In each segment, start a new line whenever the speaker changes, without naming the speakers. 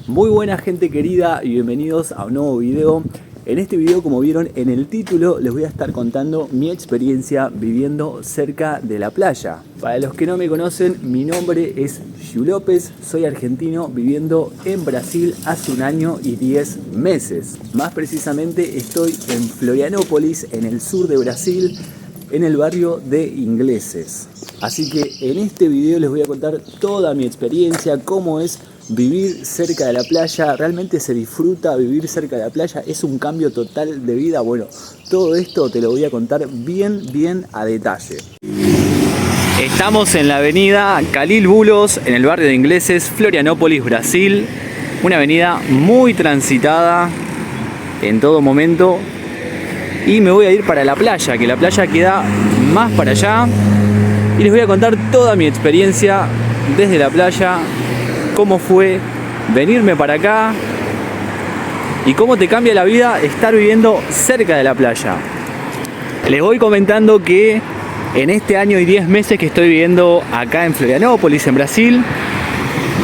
Muy buena gente querida y bienvenidos a un nuevo video. En este video, como vieron en el título, les voy a estar contando mi experiencia viviendo cerca de la playa. Para los que no me conocen, mi nombre es Yu López, soy argentino viviendo en Brasil hace 1 año y 10 meses. Más precisamente estoy en Florianópolis, en el sur de Brasil, en el barrio de Ingleses. Así que en este video les voy a contar toda mi experiencia, cómo es vivir cerca de la playa. Realmente se disfruta vivir cerca de la playa, es un cambio total de vida. Bueno, todo esto te lo voy a contar bien a detalle. Estamos en la avenida Calil Bulos, en el barrio de Ingleses, Florianópolis, Brasil. Una avenida muy transitada en todo momento. Y me voy a ir para la playa, que la playa queda más para allá. Y les voy a contar toda mi experiencia desde la playa, cómo fue venirme para acá y cómo te cambia la vida estar viviendo cerca de la playa. Les voy comentando que en este año y 10 meses que estoy viviendo acá en Florianópolis, en Brasil,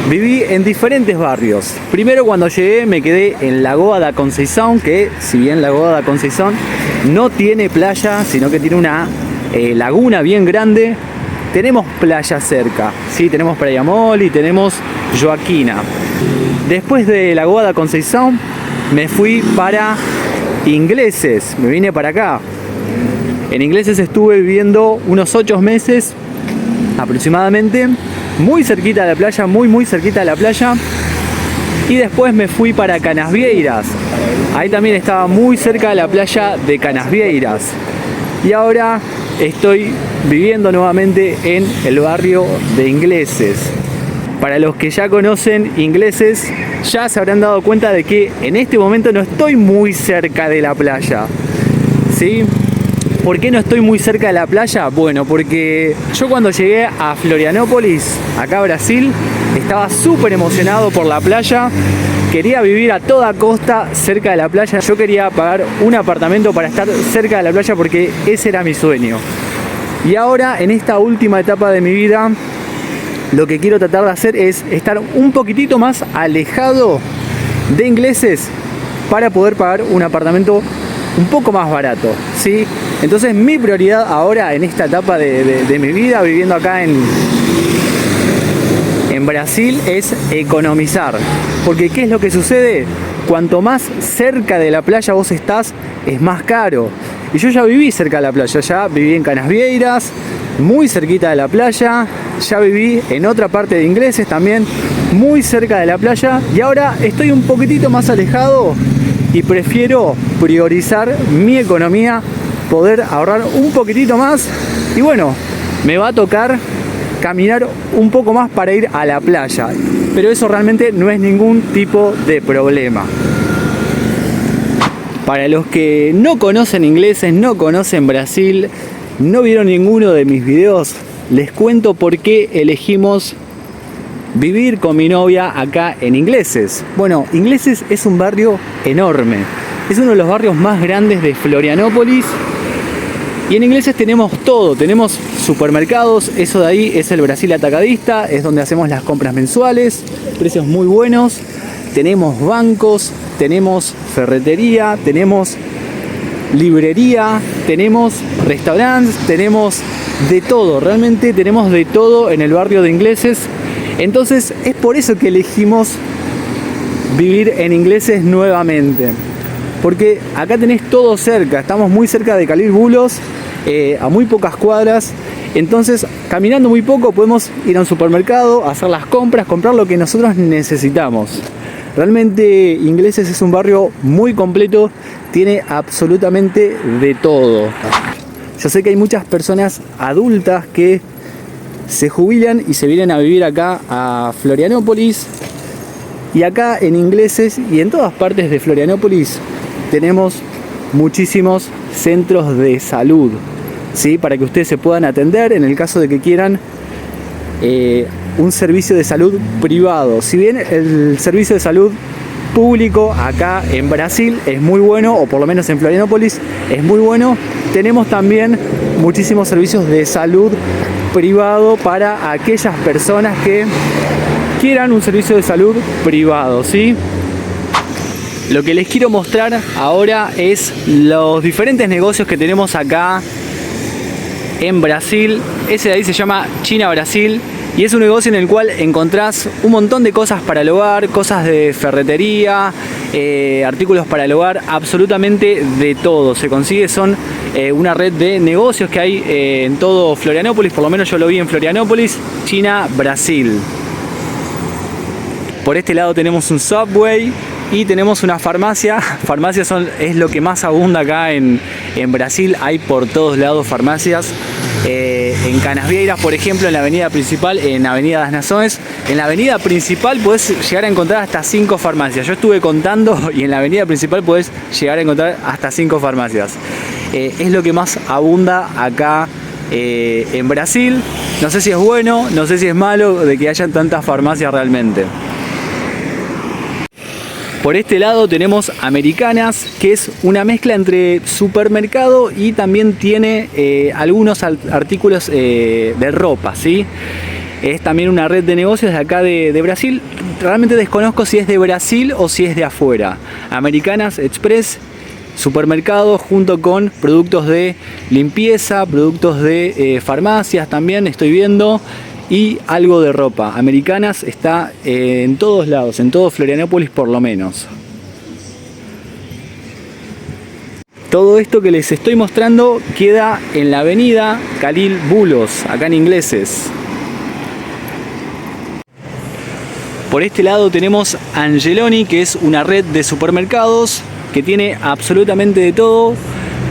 viví en diferentes barrios. Primero, cuando llegué, me quedé en Lagoa da Conceição, que si bien Lagoa da Conceição no tiene playa, sino que tiene una laguna bien grande, tenemos playa cerca. Sí, tenemos Praia Mole y tenemos Joaquina. Después de Lagoa da Conceição me fui para Ingleses, me vine para acá. En Ingleses estuve viviendo unos 8 meses aproximadamente, muy cerquita de la playa, muy cerquita de la playa. Y después me fui para Canasvieiras, ahí también estaba muy cerca de la playa de Canasvieiras. Y ahora estoy viviendo nuevamente en el barrio de Ingleses. Para los que ya conocen Ingleses, ya se habrán dado cuenta de que en este momento no estoy muy cerca de la playa, ¿sí? ¿Por qué no estoy muy cerca de la playa? Bueno, porque yo cuando llegué a Florianópolis, acá a Brasil, estaba súper emocionado por la playa. Quería vivir a toda costa cerca de la playa. Yo quería pagar un apartamento para estar cerca de la playa porque ese era mi sueño. Y ahora, en esta última etapa de mi vida, lo que quiero tratar de hacer es estar un poquitito más alejado de Ingleses para poder pagar un apartamento un poco más barato, ¿sí? Entonces mi prioridad ahora en esta etapa de mi vida viviendo acá en Brasil es economizar. Porque ¿qué es lo que sucede? Cuanto más cerca de la playa vos estás, es más caro. Y yo ya viví cerca de la playa, ya viví en Canasvieiras, muy cerquita de la playa, ya viví en otra parte de Ingleses también, muy cerca de la playa, y ahora estoy un poquitito más alejado y prefiero priorizar mi economía, poder ahorrar un poquitito más. Y bueno, me va a tocar caminar un poco más para ir a la playa, pero eso realmente no es ningún tipo de problema. Para los que no conocen Ingleses, no conocen Brasil, no vieron ninguno de mis videos, les cuento por qué elegimos vivir con mi novia acá en Ingleses. Bueno, Ingleses es un barrio enorme, es uno de los barrios más grandes de Florianópolis. Y en Ingleses tenemos todo, tenemos supermercados, eso de ahí es el Brasil Atacadista, es donde hacemos las compras mensuales, precios muy buenos, tenemos bancos, tenemos ferretería, tenemos librería, tenemos restaurantes, tenemos de todo, realmente tenemos de todo en el barrio de Ingleses. Entonces es por eso que elegimos vivir en Ingleses nuevamente. Porque acá tenés todo cerca, estamos muy cerca de Calil Bulos, a muy pocas cuadras. Entonces, caminando muy poco podemos ir a un supermercado, hacer las compras, comprar lo que nosotros necesitamos. Realmente Ingleses es un barrio muy completo, tiene absolutamente de todo. Yo sé que hay muchas personas adultas que se jubilan y se vienen a vivir acá a Florianópolis. Y acá en Ingleses y en todas partes de Florianópolis tenemos muchísimos centros de salud, ¿sí? Para que ustedes se puedan atender en el caso de que quieran un servicio de salud privado. Si bien el servicio de salud público acá en Brasil es muy bueno, o por lo menos en Florianópolis es muy bueno, tenemos también muchísimos servicios de salud privado para aquellas personas que quieran un servicio de salud privado, ¿sí? Lo que les quiero mostrar ahora es los diferentes negocios que tenemos acá en Brasil. Ese de ahí se llama China Brasil y es un negocio en el cual encontrás un montón de cosas para el hogar, cosas de ferretería, artículos para el hogar, absolutamente de todo se consigue. Son una red de negocios que hay en todo Florianópolis, por lo menos yo lo vi en Florianópolis, China Brasil. Por este lado tenemos un Subway y tenemos una farmacia. Farmacias es lo que más abunda acá en Brasil. Hay por todos lados farmacias. En Canasvieiras, por ejemplo, en la avenida principal, en Avenida das Nações, en la avenida principal podés llegar a encontrar hasta 5 farmacias. Yo estuve contando y en la avenida principal podés llegar a encontrar hasta 5 farmacias. Es lo que más abunda acá en Brasil. No sé si es bueno, no sé si es malo de que hayan tantas farmacias realmente. Por este lado tenemos Americanas, que es una mezcla entre supermercado y también tiene algunos artículos de ropa, ¿sí? Es también una red de negocios de acá de Brasil. Realmente desconozco si es de Brasil o si es de afuera. Americanas Express, supermercado junto con productos de limpieza, productos de farmacias también estoy viendo. Y algo de ropa. Americanas está en todos lados, en todo Florianópolis por lo menos. Todo esto que les estoy mostrando queda en la avenida Khalil Bulos, acá en Ingleses. Por este lado tenemos Angeloni, que es una red de supermercados que tiene absolutamente de todo.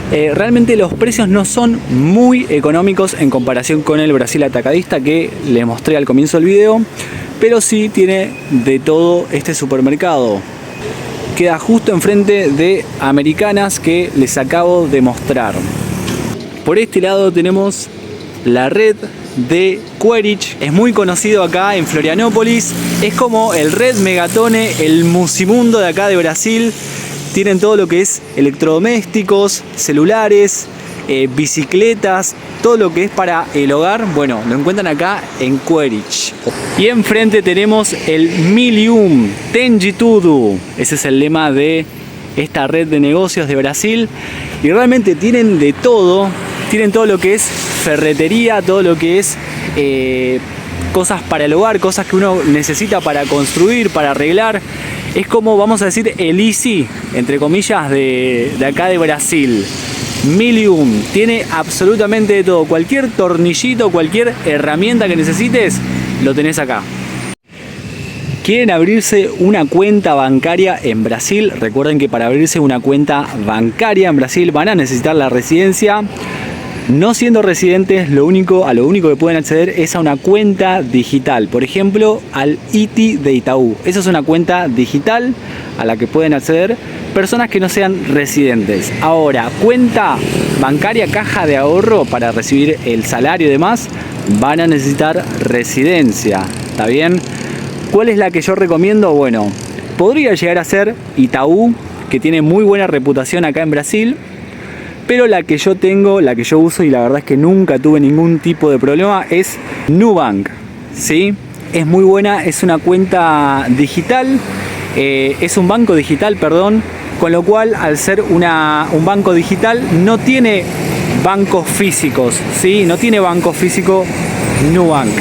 Realmente los precios no son muy económicos en comparación con el Brasil atacadista que les mostré al comienzo del video, pero sí tiene de todo este supermercado. Queda justo enfrente de Americanas que les acabo de mostrar. Por este lado tenemos la red de Querich. Es muy conocido acá en Florianópolis. Es como el Red Megatone, el Musimundo de acá de Brasil. Tienen todo lo que es electrodomésticos, celulares, bicicletas, todo lo que es para el hogar. Bueno, lo encuentran acá en Querich. Y enfrente tenemos el Milium, Tem de Tudo. Ese es el lema de esta red de negocios de Brasil. Y realmente tienen de todo. Tienen todo lo que es ferretería, todo lo que es cosas para el hogar, cosas que uno necesita para construir, para arreglar. Es como, vamos a decir, el Easy, entre comillas, de acá de Brasil. Milium tiene absolutamente de todo. Cualquier tornillito, cualquier herramienta que necesites, lo tenés acá. ¿Quieren abrirse una cuenta bancaria en Brasil? Recuerden que para abrirse una cuenta bancaria en Brasil van a necesitar la residencia. No siendo residentes, a lo único que pueden acceder es a una cuenta digital. Por ejemplo, al ITI de Itaú. Esa es una cuenta digital a la que pueden acceder personas que no sean residentes. Ahora, cuenta bancaria, caja de ahorro para recibir el salario y demás, van a necesitar residencia. ¿Está bien? ¿Cuál es la que yo recomiendo? Bueno, podría llegar a ser Itaú, que tiene muy buena reputación acá en Brasil. Pero la que yo tengo, la que yo uso y la verdad es que nunca tuve ningún tipo de problema es Nubank, ¿sí? Es muy buena, es una cuenta digital, es un banco digital, perdón, con lo cual al ser un banco digital no tiene bancos físicos, ¿sí? No tiene banco físico Nubank.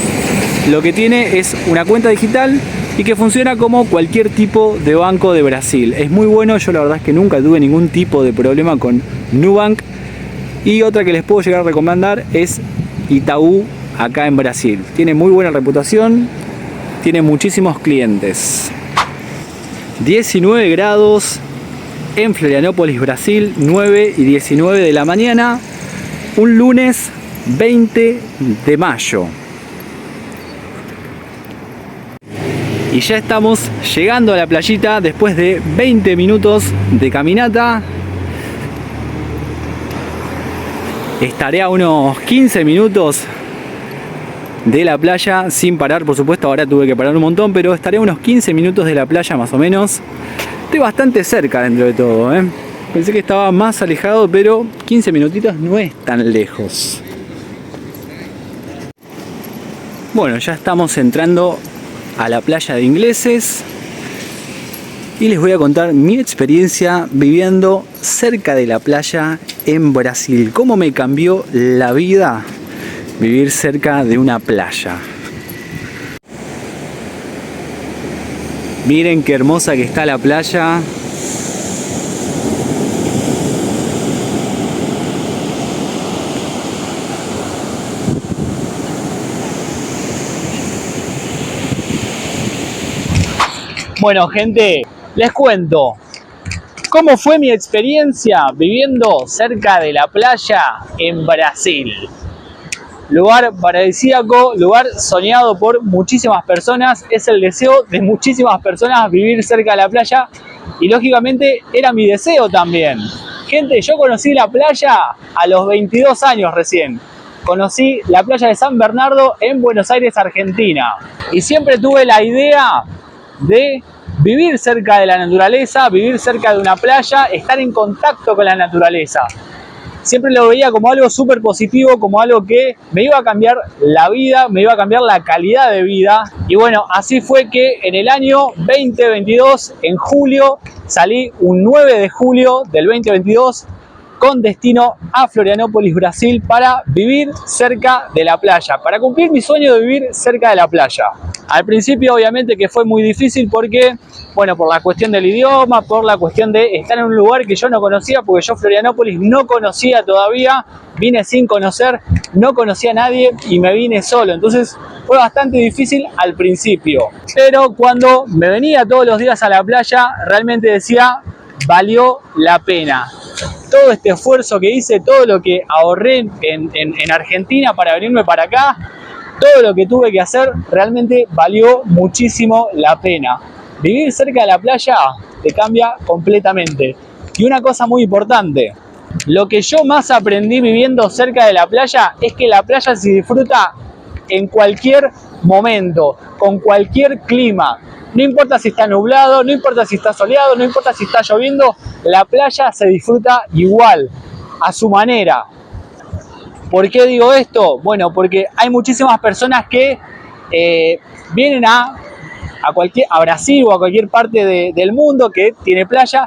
Lo que tiene es una cuenta digital y que funciona como cualquier tipo de banco de Brasil. Es muy bueno, yo la verdad es que nunca tuve ningún tipo de problema con Nubank. Y otra que les puedo llegar a recomendar es Itaú acá en Brasil. Tiene muy buena reputación, tiene muchísimos clientes. 19 grados en Florianópolis, Brasil, 9 y 19 de la mañana, un lunes 20 de mayo. Y ya estamos llegando a la playita después de 20 minutos de caminata. Estaré a unos 15 minutos de la playa sin parar, por supuesto. Ahora tuve que parar un montón, pero estaré a unos 15 minutos de la playa más o menos. Estoy bastante cerca dentro de todo, ¿eh? Pensé que estaba más alejado, pero 15 minutitos no es tan lejos. Bueno, ya estamos entrando a la playa de Ingleses y les voy a contar mi experiencia viviendo cerca de la playa en Brasil. Cómo me cambió la vida vivir cerca de una playa. Miren qué hermosa que está la playa. Bueno, gente, les cuento cómo fue mi experiencia viviendo cerca de la playa en Brasil. Lugar paradisíaco, lugar soñado por muchísimas personas. Es el deseo de muchísimas personas vivir cerca de la playa y lógicamente era mi deseo también. Gente, yo conocí la playa a los 22 años recién. Conocí la playa de San Bernardo en Buenos Aires, Argentina. Y siempre tuve la idea de vivir cerca de la naturaleza, vivir cerca de una playa, estar en contacto con la naturaleza. Siempre lo veía como algo súper positivo, como algo que me iba a cambiar la vida, me iba a cambiar la calidad de vida. Y bueno, así fue que en el año 2022, en julio, salí un 9 de julio del 2022 con destino a Florianópolis, Brasil, para vivir cerca de la playa, para cumplir mi sueño de vivir cerca de la playa. Al principio obviamente que fue muy difícil porque, bueno, por la cuestión del idioma, por la cuestión de estar en un lugar que yo no conocía, porque yo Florianópolis no conocía todavía, vine sin conocer, no conocía a nadie y me vine solo, entonces fue bastante difícil al principio. Pero cuando me venía todos los días a la playa, realmente decía, valió la pena. Todo este esfuerzo que hice, todo lo que ahorré en Argentina para venirme para acá, todo lo que tuve que hacer, realmente valió muchísimo la pena. Vivir cerca de la playa te cambia completamente. Y una cosa muy importante, lo que yo más aprendí viviendo cerca de la playa es que la playa se disfruta en cualquier momento, con cualquier clima. No importa si está nublado, no importa si está soleado, no importa si está lloviendo, la playa se disfruta igual, a su manera. ¿Por qué digo esto? Bueno, porque hay muchísimas personas que vienen a Brasil o a cualquier parte del mundo que tiene playa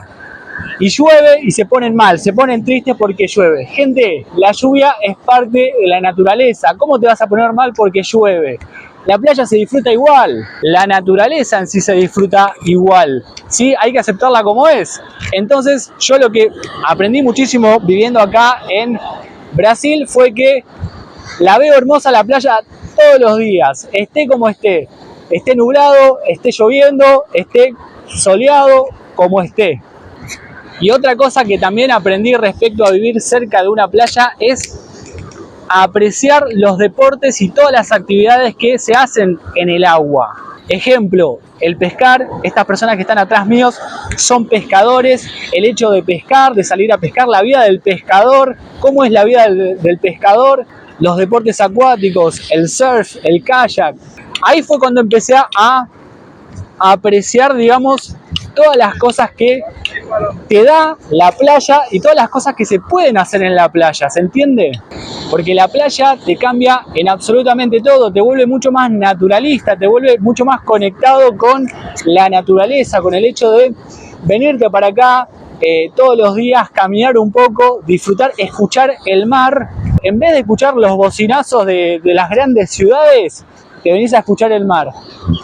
y llueve y se ponen mal, se ponen tristes porque llueve. Gente, la lluvia es parte de la naturaleza. ¿Cómo te vas a poner mal porque llueve? La playa se disfruta igual, la naturaleza en sí se disfruta igual, ¿sí? Hay que aceptarla como es. Entonces, yo lo que aprendí muchísimo viviendo acá en Brasil fue que la veo hermosa la playa todos los días, esté como esté nublado, esté lloviendo, esté soleado, como esté. Y otra cosa que también aprendí respecto a vivir cerca de una playa es a apreciar los deportes y todas las actividades que se hacen en el agua. Ejemplo, el pescar. Estas personas que están atrás míos son pescadores. El hecho de pescar, de salir a pescar, la vida del pescador, cómo es la vida del pescador, los deportes acuáticos, el surf, el kayak. Ahí fue cuando empecé a apreciar, digamos, todas las cosas que te da la playa y todas las cosas que se pueden hacer en la playa, ¿se entiende? Porque la playa te cambia en absolutamente todo, te vuelve mucho más naturalista, te vuelve mucho más conectado con la naturaleza, con el hecho de venirte para acá todos los días, caminar un poco, disfrutar, escuchar el mar. En vez de escuchar los bocinazos de las grandes ciudades, te venís a escuchar el mar.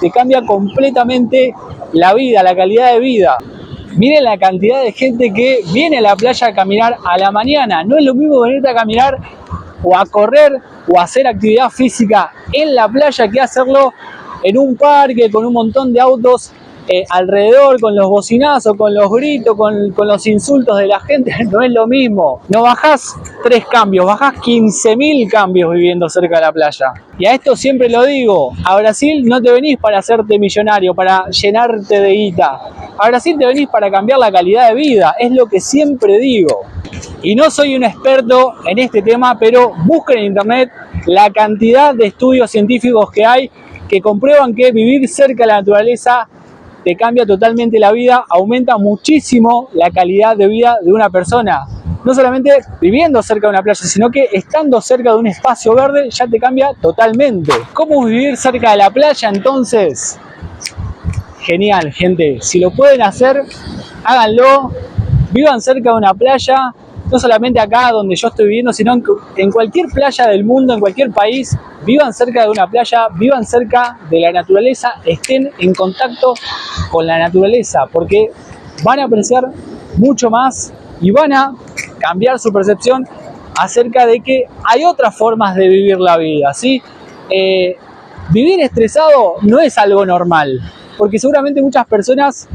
Te cambia completamente la vida, la calidad de vida. Miren la cantidad de gente que viene a la playa a caminar a la mañana. No es lo mismo venirte a caminar o a correr o a hacer actividad física en la playa que hacerlo en un parque con un montón de autos alrededor, con los bocinazos, con los gritos, con los insultos de la gente. No es lo mismo. No bajás 3 cambios, bajás 15.000 cambios viviendo cerca de la playa. Y a esto siempre lo digo, a Brasil no te venís para hacerte millonario, para llenarte de guita. A Brasil te venís para cambiar la calidad de vida, es lo que siempre digo. Y no soy un experto en este tema, pero busquen en internet la cantidad de estudios científicos que hay que comprueban que vivir cerca de la naturaleza te cambia totalmente la vida, aumenta muchísimo la calidad de vida de una persona. No solamente viviendo cerca de una playa, sino que estando cerca de un espacio verde ya te cambia totalmente. ¿Cómo vivir cerca de la playa entonces? genial, gente. Si lo pueden hacer, háganlo. Vivan cerca de una playa, no solamente acá donde yo estoy viviendo, sino en cualquier playa del mundo, en cualquier país. Vivan cerca de una playa, vivan cerca de la naturaleza, estén en contacto con la naturaleza, porque van a apreciar mucho más y van a cambiar su percepción acerca de que hay otras formas de vivir la vida, ¿sí? Vivir estresado no es algo normal, porque seguramente muchas personas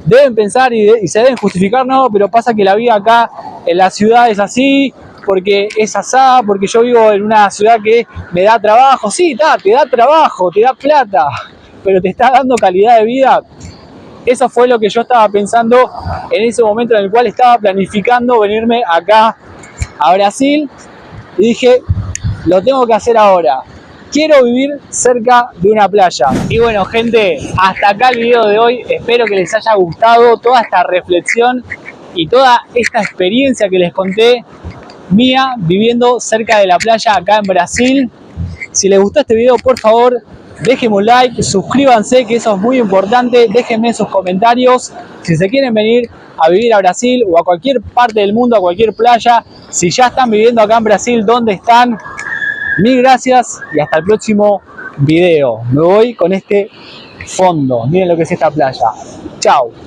deben pensar y se deben justificar, no, pero pasa que la vida acá en la ciudad es así, porque es asá, porque yo vivo en una ciudad que me da trabajo. Sí, te da trabajo, te da plata, pero te está dando calidad de vida. Eso fue lo que yo estaba pensando en ese momento en el cual estaba planificando venirme acá a Brasil y dije, lo tengo que hacer ahora. Quiero vivir cerca de una playa. Y bueno, gente, hasta acá el video de hoy. Espero que les haya gustado toda esta reflexión y toda esta experiencia que les conté mía viviendo cerca de la playa acá en Brasil. Si les gustó este video, por favor, déjenme un like, suscríbanse, que eso es muy importante. Déjenme sus comentarios si se quieren venir a vivir a Brasil o a cualquier parte del mundo, a cualquier playa. Si ya están viviendo acá en Brasil, ¿dónde están? Mil gracias y hasta el próximo video. Me voy con este fondo. Miren lo que es esta playa. Chao.